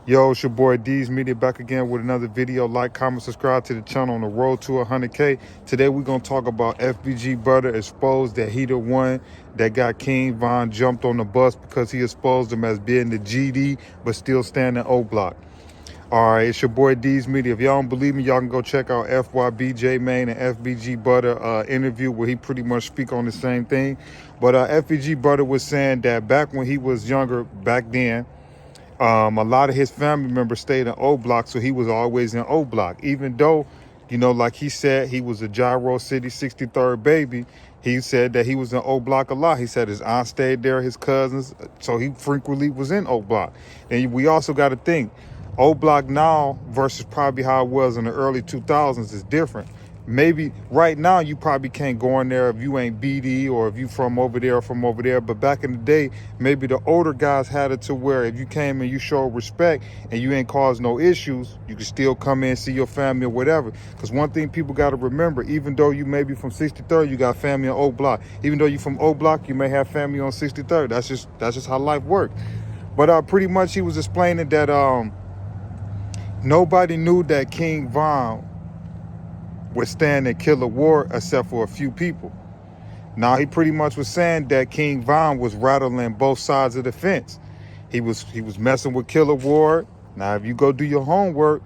Yo, it's your boy D's Media back again with another video. Like, comment, subscribe to the channel on the road to 100K. Today we're going to talk about FBG Butta exposed that he the one that got King Von jumped on the bus because he exposed him as being the GD but still standing O Block. All right, it's your boy D's Media. If y'all don't believe me, y'all can go check out FYBJ Main and FBG Butta interview where he pretty much speak on the same thing. But FBG Butta was saying that back when he was younger, back then, a lot of his family members stayed in O Block, so he was always in O Block. Even though, you know, like he said, he was a Gyro City 63rd baby, he said that he was in O Block a lot. He said his aunt stayed there, his cousins, so he frequently was in O Block. And we also got to think, O Block now versus probably how it was in the early 2000s is different. Maybe right now you probably can't go in there if you ain't BD or if you from over there or from over there. But back in the day, maybe the older guys had it to where if you came and you showed respect and you ain't caused no issues, you could still come in, see your family or whatever. Because one thing people got to remember, even though you may be from 63rd, you got family on O Block. Even though you from O Block, you may have family on 63rd. That's just how life works. But pretty much he was explaining that nobody knew that King Von was staying in Killa Ward except for a few people. Now he pretty much was saying that King Von was rattling both sides of the fence. He was messing with Killa Ward. Now if you go do your homework,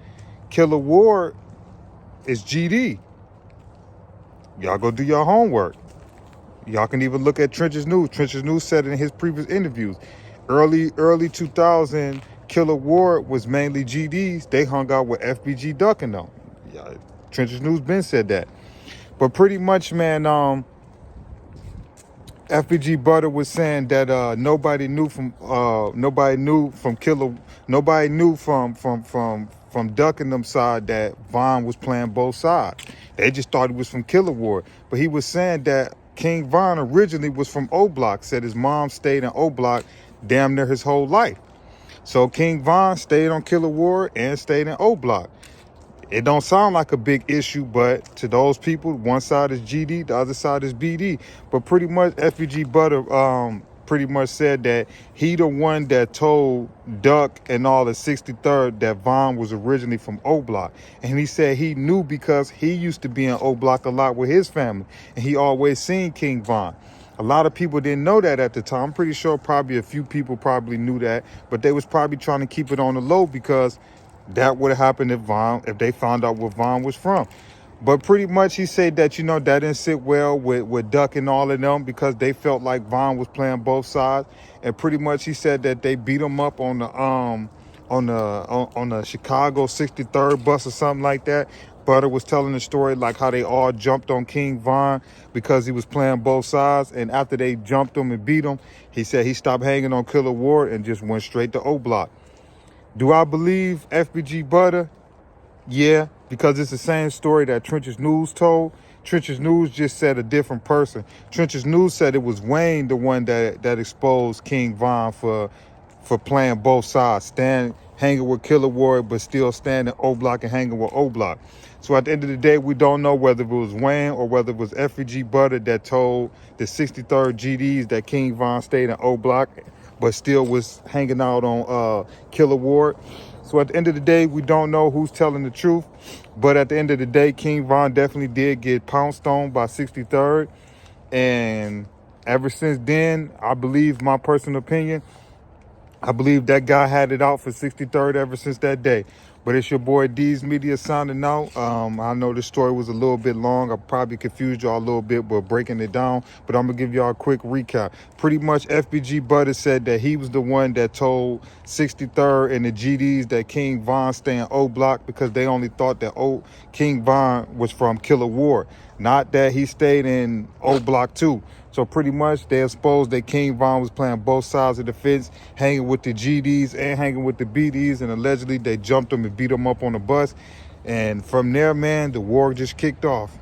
Killa Ward is GD. Y'all go do your homework. Y'all can even look at Trench's News. Trench's News said in his previous interviews, early 2000, Killa Ward was mainly GDs. They hung out with FBG ducking them. Yeah, Trench's News been said that. But pretty much, man, FBG Butta was saying that nobody knew from Killa, nobody knew from ducking them side that Von was playing both sides. They just thought he was from Killa Ward. But he was saying that King Von originally was from O Block, said his mom stayed in O Block damn near his whole life. So King Von stayed on Killa Ward and stayed in O Block. It don't sound like a big issue, but to those people, one side is GD, the other side is BD. But pretty much FBG Butta pretty much said that he the one that told Duck and all the 63rd that Von was originally from O Block. And he said he knew because he used to be in O Block a lot with his family. And he always seen King Von. A lot of people didn't know that at the time. I'm pretty sure probably a few people probably knew that, but they was probably trying to keep it on the low because that would have happened if they found out where Von was from. But pretty much he said that, you know, that didn't sit well with Duck and all of them because they felt like Von was playing both sides. And pretty much he said that they beat him up on the Chicago 63rd bus or something like that. Butta was telling the story like how they all jumped on King Von because he was playing both sides. And after they jumped him and beat him, he said he stopped hanging on Killa Ward and just went straight to O Block. Do I believe FBG Butta? Yeah, because it's the same story that Trench's News told. Trench's News just said a different person. Trench's News said it was Wayne the one that exposed King Von for playing both sides, hanging with Killa Ward, but still standing O Block and hanging with O Block. So at the end of the day, we don't know whether it was Wayne or whether it was FBG Butta that told the 63rd GDs that King Von stayed in O Block, but still was hanging out on Killa Ward. So at the end of the day, we don't know who's telling the truth. But at the end of the day, King Von definitely did get pounced on by 63rd. And ever since then, I believe, my personal opinion, I believe that guy had it out for 63rd ever since that day. But it's your boy D's Media signing out. I know this story was a little bit long. I probably confused y'all a little bit, but breaking it down. But I'm going to give y'all a quick recap. Pretty much FBG Butta said that he was the one that told 63rd and the GDs that King Von stay in O Block because they only thought that King Von was from Killa Ward, not that he stayed in O Block too. So pretty much they exposed that King Von was playing both sides of the fence, hanging with the GDs and hanging with the BDs, and allegedly they jumped him and beat him up on the bus. And from there, man, the war just kicked off.